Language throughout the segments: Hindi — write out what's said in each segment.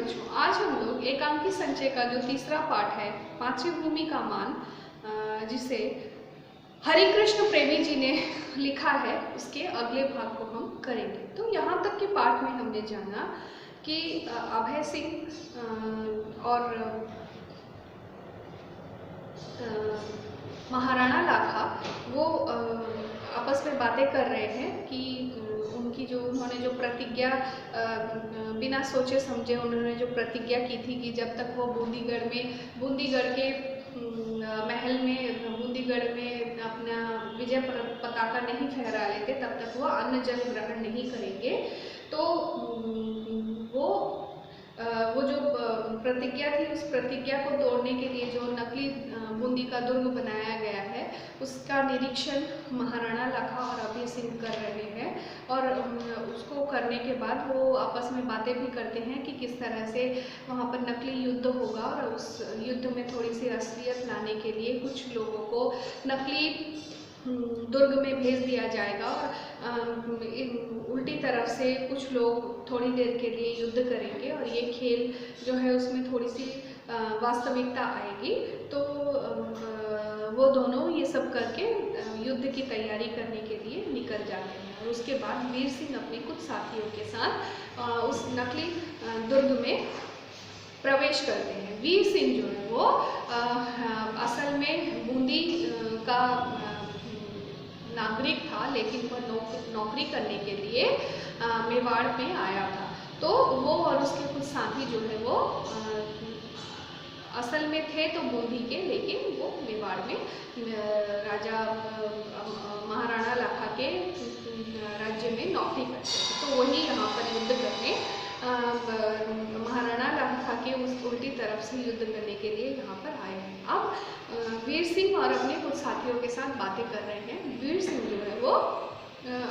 बच्चों, आज हम लोग एकांकी संचय का जो तीसरा पाठ है मातृभूमि का मान, जिसे हरिकृष्ण प्रेमी जी ने लिखा है, उसके अगले भाग को हम करेंगे। तो यहाँ तक के पाठ में हमने जाना कि अभय सिंह और महाराणा लाखा वो आपस में बातें कर रहे हैं कि उनकी जो उन्होंने जो प्रतिज्ञा बिना सोचे समझे उन्होंने जो प्रतिज्ञा की थी कि जब तक वो बूंदीगढ़ के महल में बूंदीगढ़ में अपना विजय पताका नहीं फहरा लेते तब तक वो अन्न जल ग्रहण नहीं करेंगे। तो वो जो प्रतिज्ञा थी, उस प्रतिज्ञा को तोड़ने के लिए जो नकली बूंदी का दुर्ग बनाया गया है, उसका निरीक्षण महाराणा लाखा और अभय सिंह कर रहे हैं। और उसको करने के बाद वो आपस में बातें भी करते हैं कि किस तरह से वहाँ पर नकली युद्ध होगा और उस युद्ध में थोड़ी सी असलियत लाने के लिए कुछ लोगों को नकली दुर्ग में भेज दिया जाएगा और उल्टी तरफ से कुछ लोग थोड़ी देर के लिए युद्ध करेंगे और ये खेल जो है उसमें थोड़ी सी वास्तविकता आएगी। तो वो दोनों ये सब करके युद्ध की तैयारी करने के लिए निकल जाते हैं। और उसके बाद वीर सिंह अपने कुछ साथियों के साथ उस नकली दुर्ग में प्रवेश करते हैं। वीर सिंह जो है वो असल में बूंदी का नागरिक था, लेकिन वह नौकरी करने के लिए मेवाड़ में आया था। तो वो और उसके कुछ साथी जो है वो असल में थे तो बूंदी के, लेकिन वो मेवाड़ में राजा महाराणा लाखा के राज्य में नौकरी करते थे। तो वही यहाँ पर युद्ध करने महाराणा लाखा के उस उल्टी तरफ से युद्ध करने के लिए यहाँ पर आए हैं। अब वीर सिंह और अपने कुछ साथियों के साथ बातें कर रहे हैं। वीर सिंह जो है वो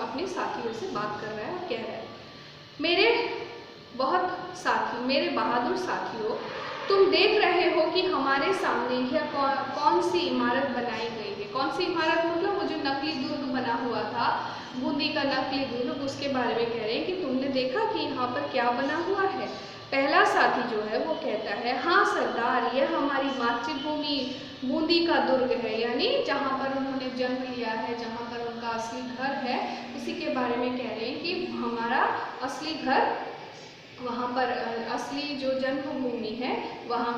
अपने साथियों से बात कर रहा है और कह रहा है, मेरे बहादुर साथियों, तुम देख रहे हो कि हमारे सामने यह कौन सी इमारत बनाई गई है। कौन सी इमारत मतलब वो जो नकली दुर्ग बना हुआ था, बूंदी का नकली दुर्ग, उसके बारे में कह रहे हैं कि तुमने देखा कि यहाँ पर क्या बना हुआ है। पहला साथी जो है वो कहता है, हाँ सरदार, यह हमारी मातृभूमि बूंदी का दुर्ग है, यानी जहाँ पर उन्होंने जन्म लिया है, जहाँ पर उनका असली घर है, उसी के बारे में कह रहे हैं कि हमारा असली घर वहाँ पर, असली जो जन्मभूमि है वहाँ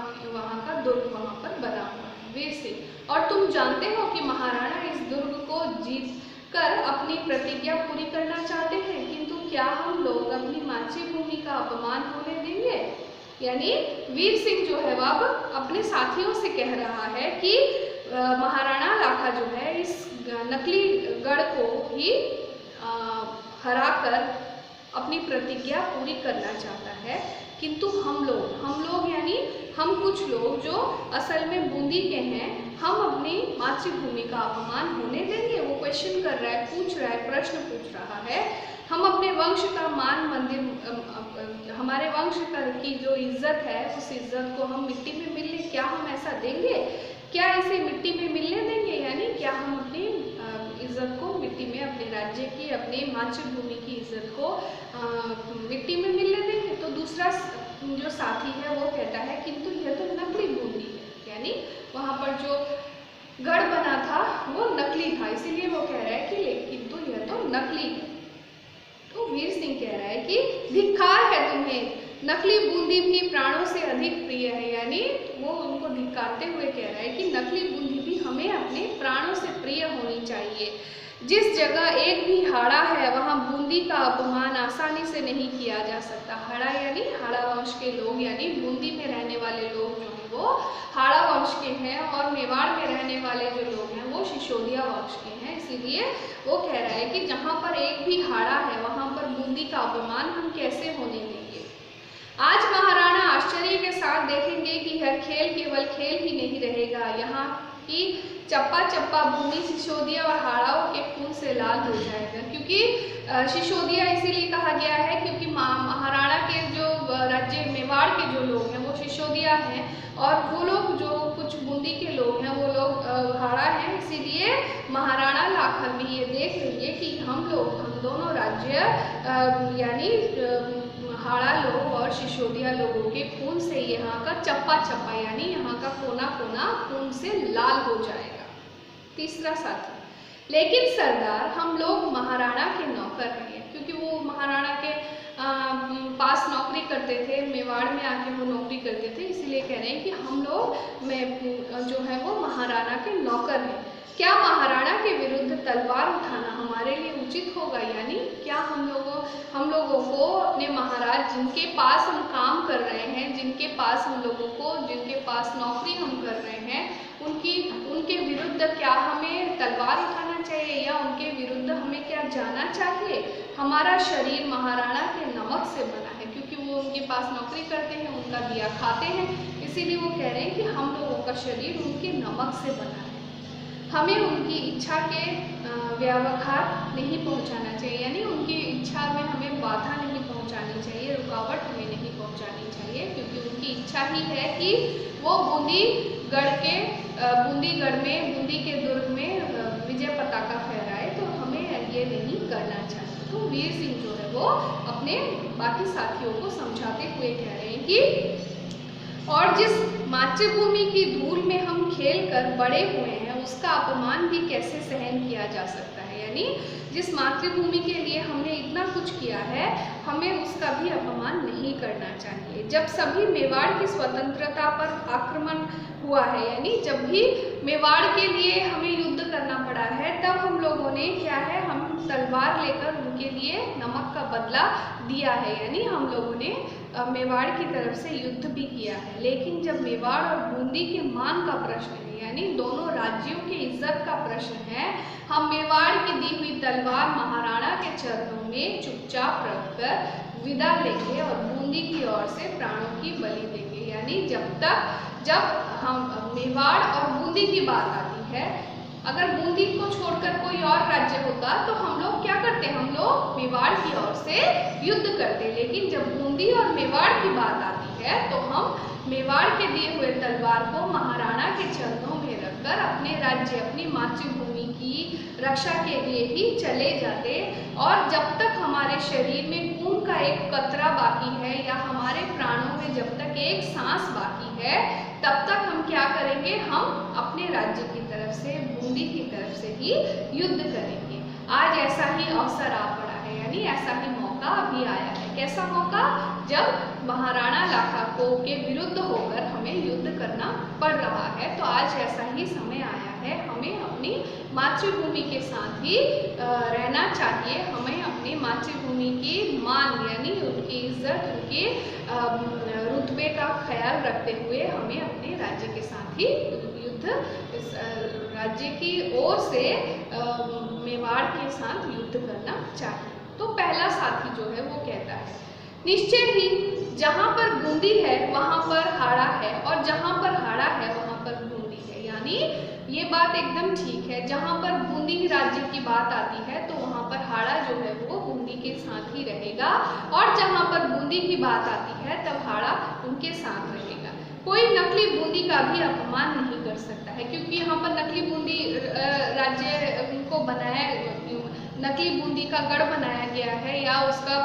का दुर्ग वहाँ पर बना हुआ है। वीर सिंह, और तुम जानते हो कि महाराणा इस दुर्ग को जीत कर अपनी प्रतिज्ञा पूरी करना चाहते हैं, किंतु क्या हम लोग अपनी मातृभूमि का अपमान होने देंगे। यानी वीर सिंह जो है वह अब अपने साथियों से कह रहा है कि महाराणा लाखा जो है इस नकली गढ़ को ही हरा कर अपनी प्रतिज्ञा पूरी करना चाहता है, किंतु हम लोग यानी हम कुछ लोग जो असल में बूंदी के हैं, हम अपनी मातृभूमि का अपमान होने देंगे। वो क्वेश्चन कर रहा है, प्रश्न पूछ रहा है। हम अपने वंश का मान मंदिर, हमारे वंश की जो इज्जत है, उस इज्जत को हम मिट्टी में मिलने, क्या हम ऐसा देंगे? क्या इसे मिट्टी में मिलने देंगे? यानी क्या हम अपनी इज्जत को मिट्टी में, अपने राज्य की, अपने मातृभूमि की इज्जत को मिट्टी में मिलने देंगे? तो दूसरा जो साथी है वो कहता है, किंतु यह तो नकली बूंदी है, यानी वहाँ पर जो गढ़ बना था वो नकली था, इसीलिए वो कह रहा है कि किंतु यह तो नकली है। तो वीर सिंह कह रहा है कि धिक्कार है तुम्हें, नकली बूंदी भी प्राणों से अधिक प्रिय है। यानी वो उनको धिक्कारते हुए कह रहा है कि नकली बूंदी भी हमें अपने प्राणों से प्रिय होनी चाहिए। जिस जगह एक भी हाड़ा है, वहाँ बूंदी का अपमान आसानी से नहीं किया जा सकता। हाड़ा यानी हाड़ा वंश के लोग, यानी बूंदी में रहने वाले लोग जो हैं वो हाड़ा वंश के हैं, और मेवाड़ में रहने वाले जो लोग हैं वो सिसोदिया वंश के हैं। इसीलिए वो कह रहा है कि जहाँ पर एक भी हाड़ा है, वहाँ पर बूंदी का अपमान हम कैसे होने देंगे। आज महाराणा आश्चर्य के साथ देखेंगे कि यह खेल केवल खेल ही नहीं रहेगा, यहाँ की चप्पा चप्पा भूमि सिसोदिया और हाड़ाओं के खून से लाल हो जाएगा। क्योंकि सिसोदिया इसीलिए कहा गया है क्योंकि महाराणा के जो राज्य मेवाड़ के जो लोग हैं वो सिसोदिया हैं, और वो लोग जो कुछ बूंदी के लोग हैं वो लोग हाड़ा हैं। इसीलिए महाराणा लाखा भी ये देख लेंगे कि हम दोनों राज्य यानी भाड़ा लोग और सिसोदिया लोगों के खून से यहाँ का चप्पा चप्पा यानी यहाँ का कोना कोना खून से लाल हो जाएगा। तीसरा साथी, लेकिन सरदार हम लोग महाराणा के नौकर हैं, क्योंकि वो महाराणा के पास नौकरी करते थे, मेवाड़ में आके वो नौकरी करते थे, इसीलिए कह रहे हैं कि हम लोग में जो है वो महाराणा के नौकर हैं। क्या महाराणा के विरुद्ध तलवार उठाना हमारे लिए उचित होगा? यानी क्या हम लोगों को अपने महाराज जिनके पास हम काम कर रहे हैं, जिनके पास नौकरी हम कर रहे हैं, उनके विरुद्ध क्या हमें तलवार उठाना चाहिए या उनके विरुद्ध हमें क्या जाना चाहिए? हमारा शरीर महाराणा के नमक से बना है, क्योंकि वो उनके पास नौकरी करते हैं, उनका दिया खाते हैं, इसीलिए वो कह रहे हैं कि हम लोगों का शरीर उनके नमक से बना है। हमें उनकी इच्छा के व्यावहार नहीं पहुंचाना चाहिए, यानी उनकी इच्छा में हमें बाधा नहीं पहुंचानी चाहिए, रुकावट हमें नहीं पहुंचानी चाहिए, क्योंकि उनकी इच्छा ही है कि वो बूंदी के दुर्ग में विजय पताका फहराए, तो हमें ये नहीं करना चाहिए। तो वीर सिंह जो है वो अपने बाकी साथियों को समझाते हुए कह रहे हैं कि और जिस मातृभूमि की धूल में हम खेल कर बड़े हुए हैं, उसका अपमान भी कैसे सहन किया जा सकता है? यानी जिस मातृभूमि के लिए हमने इतना कुछ किया है, हमें उसका भी अपमान नहीं करना चाहिए। जब सभी मेवाड़ की स्वतंत्रता पर आक्रमण हुआ है, यानी जब भी मेवाड़ के लिए हमें युद्ध करना पड़ा है, तब हम लोगों ने क्या है, हम तलवार लेकर उनके लिए नमक का बदला दिया है, यानी हम लोगों ने मेवाड़ की तरफ से युद्ध भी किया है। लेकिन जब मेवाड़ और बूंदी के मान का प्रश्न है, यानी दोनों राज्यों की इज्जत का प्रश्न है, हम मेवाड़ की दी हुई तलवार महाराणा के चरणों में चुपचाप रखकर विदा लेंगे और बूंदी की ओर से प्राणों की बलि देंगे। यानी जब हम मेवाड़ और बूंदी की बात आती है, अगर बूंदी को छोड़कर कोई और राज्य होता तो हम लोग क्या करते, हम लोग मेवाड़ की ओर से युद्ध करते। लेकिन जब बूंदी और मेवाड़ की बात आती है तो हम मेवाड़ के दिए हुए तलवार को महाराणा के चरणों में रखकर अपने राज्य, अपनी मातृभूमि की रक्षा के लिए ही चले जाते। और जब तक हमारे शरीर में खून का एक कतरा बाकी है या हमारे प्राणों में जब तक एक सांस बाकी है, तब तक हम क्या करेंगे, हम अपने राज्य की तरफ से, बूंदी की तरफ से ही युद्ध करेंगे। आज ऐसा ही अवसर आ पड़ा है, यानी ऐसा ही मौका अभी आया है। कैसा मौका? जब महाराणा लाखा के विरुद्ध होकर हमें युद्ध करना पड़ रहा है, तो आज ऐसा ही समय आया है। हमें अपनी मातृभूमि के साथ ही रहना चाहिए। हमें अपनी मातृभूमि की मान, यानी उनकी इज्जत, उनके रुतबे का ख्याल रखते हुए हमें अपने राज्य के साथ ही युद्ध, इस राज्य की ओर से मेवाड़ के साथ युद्ध करना चाहिए। तो पहला साथी जो है वो कहता है, निश्चय ही जहाँ पर बूंदी है वहाँ पर हाड़ा है, और जहाँ पर हाड़ा है वहाँ पर बूंदी है। यानी ये बात एकदम ठीक है, जहाँ पर बूंदी राज्य की बात आती है तो वहाँ पर हाड़ा जो है वो बूंदी के साथ ही रहेगा, और जहाँ पर बूंदी की बात आती है तब हाड़ा उनके साथ रहेगा। कोई नकली बूंदी का भी अपमान नहीं कर सकता है, क्योंकि यहाँ पर नकली बूंदी राज्य को नकली बूंदी का गढ़ बनाया गया है या उसका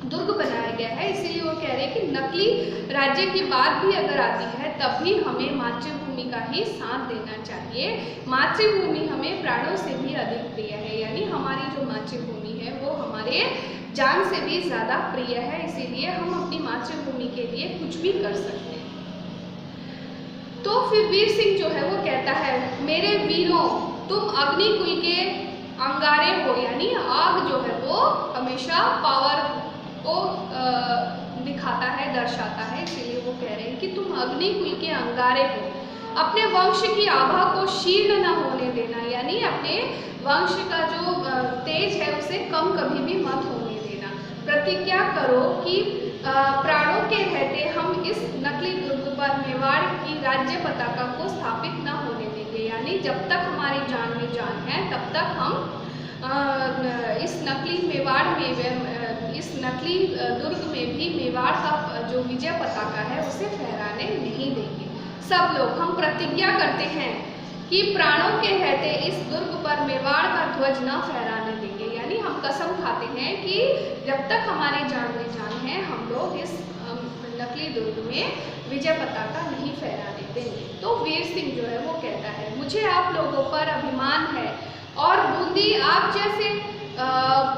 दुर्ग बनाया गया है, इसीलिए वो कह रहे हैं कि नकली राज्य की बात भी अगर आती है तब भी हमें मातृभूमि का ही साथ देना चाहिए। मातृभूमि हमें प्राणों से भी अधिक प्रिय है, यानी हमारी जो मातृभूमि है वो हमारे जान से भी ज़्यादा प्रिय है, इसीलिए हम अपनी मातृभूमि के लिए कुछ भी कर सकते हैं। तो फिर वीर सिंह जो है वो कहता है, मेरे वीरों, तुम अग्निकुल के अंगारे हो, यानी आग जो है वो हमेशा पावर को दिखाता है, दर्शाता है, इसीलिए वो कह रहे हैं कि तुम अग्निकुल के अंगारे हो। अपने वंश की आभा को क्षीण न होने देना, यानी अपने वंश का जो तेज है उसे कम कभी भी मत होने देना। प्रतिज्ञा करो कि प्राणों के रहते हम इस नकली दुर्ग पर मेवाड़ की राज्य पताका को स्थापित न होने देंगे, यानी जब तक हमारी जान में जान है तब तक हम इस नकली मेवाड़ में, इस नकली दुर्ग में भी मेवाड़ का जो विजय पताका है उसे फहराने नहीं देंगे। सब लोग हम प्रतिज्ञा करते हैं कि प्राणों के रहते इस दुर्ग पर मेवाड़ का ध्वज न फहराने देंगे, यानी हम हम कसम खाते हैं कि जब तक हमारे जान में जान है हम लोग इस नकली दुर्ग में विजय पताका नहीं फहराने देंगे। तो वीर सिंह जो है वो कहता है, मुझे आप लोगों पर अभिमान है और बूंदी आप जैसे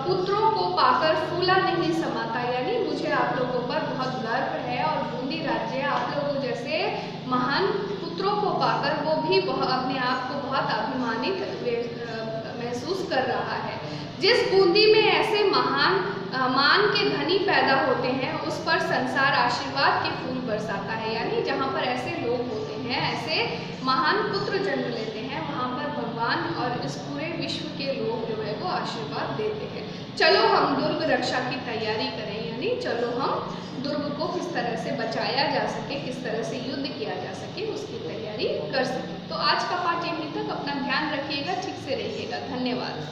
पुत्रों को पाकर फूला नहीं समाता, यानी मुझे आप लोगों पर बहुत गर्व है और बूंदी राज्य आप लोगों जैसे महान पुत्रों को पाकर वो भी अपने आप को बहुत अभिमानित महसूस कर रहा है। जिस बूंदी में ऐसे महान मान के धनी पैदा होते हैं उस पर संसार आशीर्वाद के फूल बरसाता है, यानी जहाँ पर ऐसे लोग होते हैं, ऐसे महान पुत्र जन्म लेते हैं, वहाँ पर भगवान और इस पूरे विश्व के लोग जो है वो आशीर्वाद देते हैं। चलो हम दुर्ग रक्षा की तैयारी करें, यानी चलो हम दुर्ग को किस तरह से बचाया जा सके, किस तरह से युद्ध किया जा सके उसकी तैयारी कर सकें। तो आज का पाठ यहीं तक, अपना ध्यान रखिएगा, ठीक से रहिएगा। धन्यवाद।